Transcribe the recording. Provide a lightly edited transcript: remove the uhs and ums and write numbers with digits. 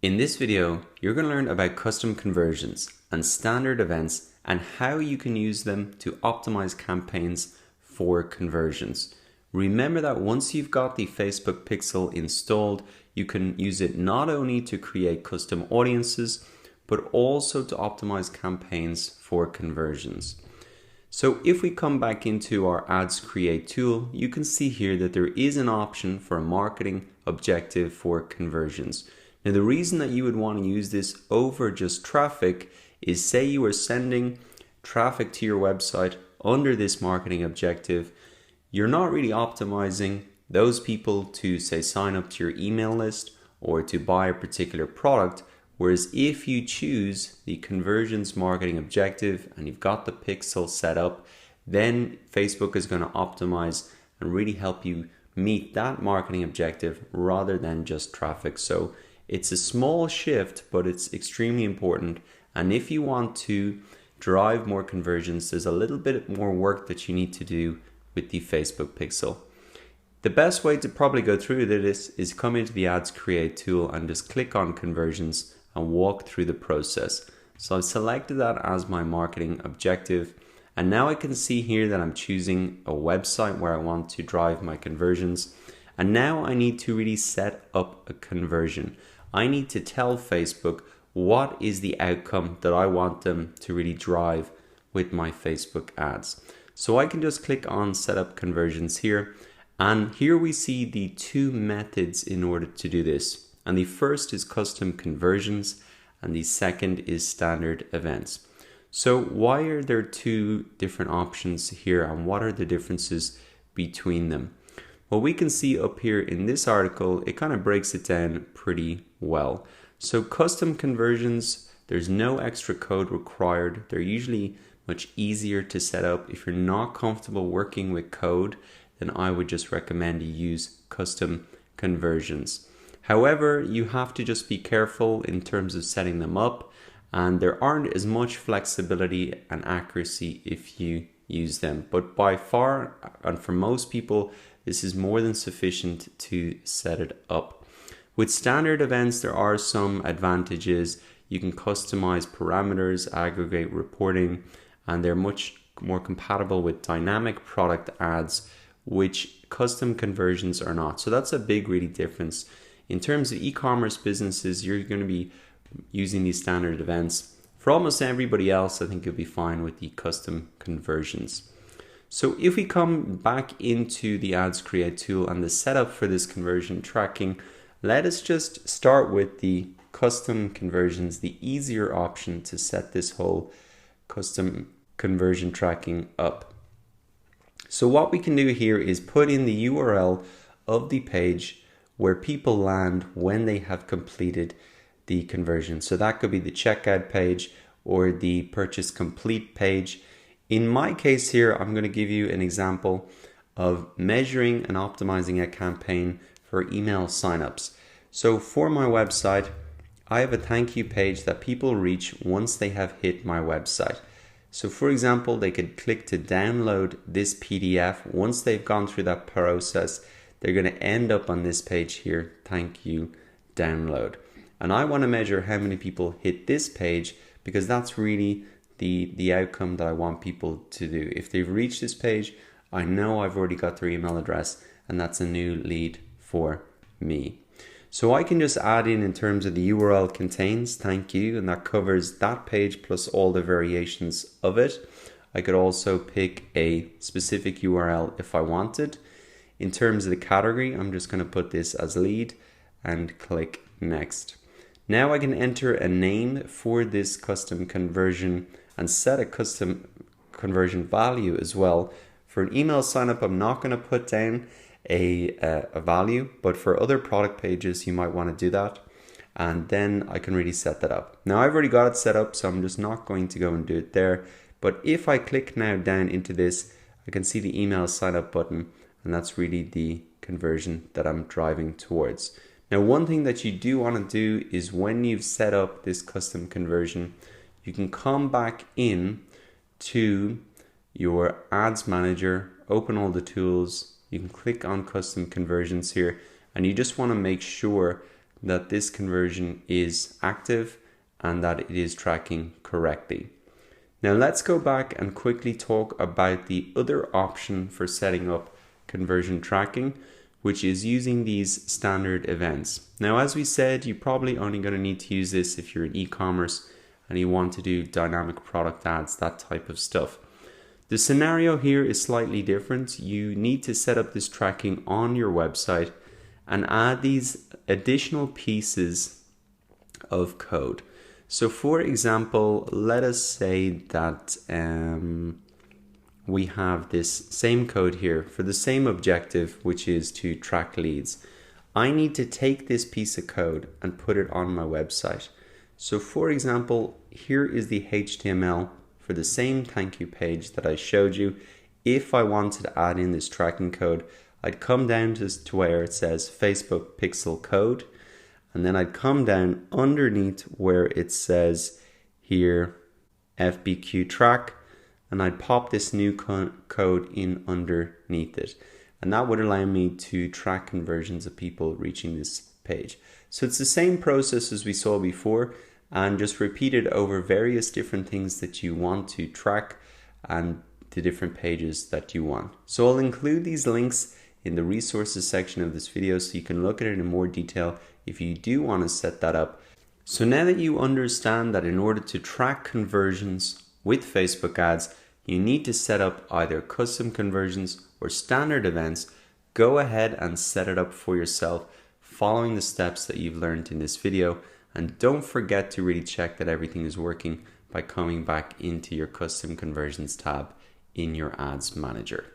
In this video, you're going to learn about custom conversions and standard events and how you can use them to optimize campaigns for conversions. Remember that once you've got the Facebook Pixel installed, you can use it not only to create custom audiences, but also to optimize campaigns for conversions. So if we come back into our Ads Create tool, you can see here that there is an option for a marketing objective for conversions. Now, the reason that you would want to use this over just traffic is, say you are sending traffic to your website under this marketing objective, you're not really optimizing those people to, say, sign up to your email list or to buy a particular product. Whereas if you choose the conversions marketing objective and you've got the pixel set up, then Facebook is going to optimize and really help you meet that marketing objective rather than just traffic. So it's a small shift, but it's extremely important. And if you want to drive more conversions, there's a little bit more work that you need to do with the Facebook Pixel. The best way to probably go through this is come into the Ads Create tool and just click on conversions and walk through the process. So I've selected that as my marketing objective. And now I can see here that I'm choosing a website where I want to drive my conversions. And now I need to really set up a conversion. I need to tell Facebook what is the outcome that I want them to really drive with my Facebook ads. So I can just click on set up conversions here. And here we see the two methods in order to do this. And the first is custom conversions and the second is standard events. So why are there two different options here and what are the differences between them? Well, we can see up here in this article, it kind of breaks it down pretty well. So custom conversions, there's no extra code required. They're usually much easier to set up. If you're not comfortable working with code, then I would just recommend you use custom conversions. However, you have to just be careful in terms of setting them up, and there aren't as much flexibility and accuracy if you use them. But by far, and for most people, this is more than sufficient to set it up. With standard events, there are some advantages. You can customize parameters, aggregate reporting, and they're much more compatible with dynamic product ads, which custom conversions are not. So that's a big really difference. In terms of e-commerce businesses, you're going to be using these standard events. For almost everybody else, I think you'll be fine with the custom conversions. So if we come back into the Ads Create tool and the setup for this conversion tracking, let us just start with the custom conversions, the easier option to set this whole custom conversion tracking up. So what we can do here is put in the URL of the page where people land when they have completed the conversion. So that could be the checkout page or the purchase complete page. In my case here, I'm going to give you an example of measuring and optimizing a campaign for email signups. So for my website, I have a thank you page that people reach once they have hit my website. So for example, they could click to download this PDF. Once they've gone through that process, they're going to end up on this page here, thank you, download. And I want to measure how many people hit this page because that's really the outcome that I want people to do. If they've reached this page, I know I've already got their email address and that's a new lead for me. So I can just add in terms of the URL contains thank you, and that covers that page plus all the variations of it. I could also pick a specific URL if I wanted. In terms of the category, I'm just going to put this as lead and click next. Now I can enter a name for this custom conversion and set a custom conversion value as well. For an email sign up, I'm not going to put down a value, but for other product pages, you might want to do that. And then I can really set that up. Now I've already got it set up, so I'm just not going to go and do it there. But if I click now down into this, I can see the email sign up button, and that's really the conversion that I'm driving towards. Now, one thing that you do want to do is when you've set up this custom conversion, you can come back in to your ads manager, open all the tools, you can click on custom conversions here, and you just want to make sure that this conversion is active and that it is tracking correctly. Now let's go back and quickly talk about the other option for setting up conversion tracking, which is using these standard events. Now, as we said, you're probably only going to need to use this if you're in e-commerce and you want to do dynamic product ads, that type of stuff. The scenario here is slightly different. You need to set up this tracking on your website and add these additional pieces of code. So for example, let us say that we have this same code here for the same objective, which is to track leads. I need to take this piece of code and put it on my website. So for example, here is the HTML for the same thank you page that I showed you. If I wanted to add in this tracking code, I'd come down to where it says Facebook pixel code, and then I'd come down underneath where it says here FBQ track, and I'd pop this new code in underneath it. And that would allow me to track conversions of people reaching this page. So it's the same process as we saw before, and just repeat it over various different things that you want to track and the different pages that you want. So I'll include these links in the resources section of this video so you can look at it in more detail if you do want to set that up. So now that you understand that in order to track conversions with Facebook ads, you need to set up either custom conversions or standard events, go ahead and set it up for yourself following the steps that you've learned in this video. And don't forget to really check that everything is working by coming back into your custom conversions tab in your ads manager.